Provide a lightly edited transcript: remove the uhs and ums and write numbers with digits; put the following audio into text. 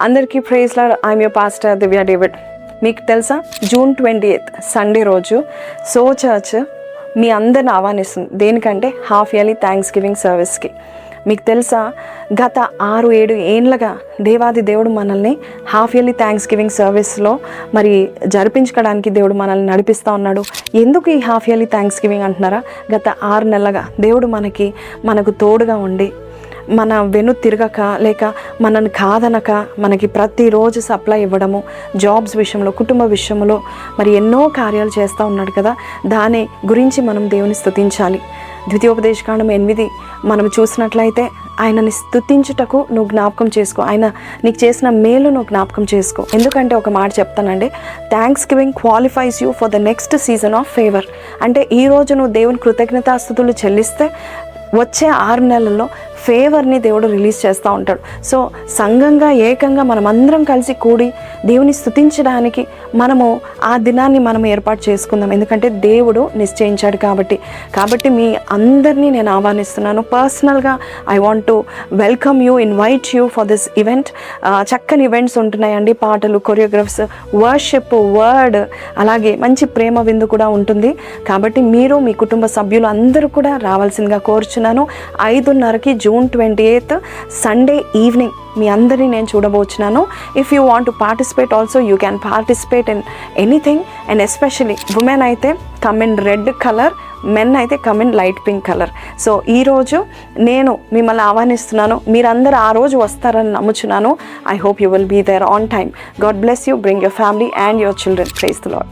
అందరికీ praise lord. I'm your pastor Divya David. మీకు తెలుసా, June 28 సండే రోజు చర్చ్ మీ అందరిని ఆహ్వానిస్తుంది. దేనికంటే హాఫ్ ఇయర్లీ థ్యాంక్స్ గివింగ్ సర్వీస్కి. మీకు తెలుసా, గత 6-7 ఏళ్ళగా దేవాది దేవుడు మనల్ని హాఫ్ ఇయర్లీ థ్యాంక్స్ గివింగ్ సర్వీస్లో మరి జరిపించుకోవడానికి దేవుడు మనల్ని నడిపిస్తూ ఉన్నాడు. ఎందుకు ఈ హాఫ్ ఇయర్లీ థ్యాంక్స్ గివింగ్ అంటున్నారా? గత 6 నెలలుగా దేవుడు మనకు తోడుగా ఉండి, మన వెను తిరగక లేక మనని కాదనక మనకి ప్రతిరోజు సప్లై ఇవ్వడము, జాబ్స్ విషయంలో, కుటుంబ విషయంలో మరి ఎన్నో కార్యాలు చేస్తూ ఉన్నాడు కదా. దాని గురించి మనం దేవుని స్తుతించాలి. ద్వితీయోపదేశకాండం 8 మనం చూసినట్లయితే, ఆయనని స్తుతించుటకు నువ్వు జ్ఞాపకం చేసుకో, ఆయన నీకు చేసిన మేలు నువ్వు జ్ఞాపకం చేసుకో. ఎందుకంటే ఒక మాట చెప్తానండి, thanks giving qualifies you for the next season of favour. అంటే ఈరోజు నువ్వు దేవుని కృతజ్ఞతాస్తుతులు చెల్లిస్తే వచ్చే 6 నెలల్లో ఫేవర్ని దేవుడు రిలీజ్ చేస్తూ ఉంటాడు. సో సంఘంగా ఏకంగా మనమందరం కలిసి కూడి దేవుని స్తుతించడానికి మనము ఆ దినాన్ని మనం ఏర్పాటు చేసుకుందాం. ఎందుకంటే దేవుడు నిశ్చయించాడు కాబట్టి మీ అందరినీ నేను ఆహ్వానిస్తున్నాను. పర్సనల్గా I want to welcome you, invite you for this event. చక్కని ఈవెంట్స్ ఉంటున్నాయండి, పాటలు, కొరియోగ్రాఫ్స్, వర్షిప్, వర్డ్, అలాగే మంచి ప్రేమ విందు కూడా ఉంటుంది. కాబట్టి మీరు మీ కుటుంబ సభ్యులు అందరూ కూడా రావాల్సిందిగా కోరుచున్నాను. 5:30కి June 28 సండే ఈవినింగ్ మీ అందరినీ నేను చూడబోచున్నాను. If you want to participate also you can participate in anything. And especially women అయితే come in red colour, men అయితే come in light pink colour. So ఈరోజు నేను మిమ్మల్ని ఆహ్వానిస్తున్నాను. మీరందరూ ఆ రోజు వస్తారని నమ్ముచున్నాను. I hope you will be there on time. God bless you. Bring your family and your children. Praise the lord.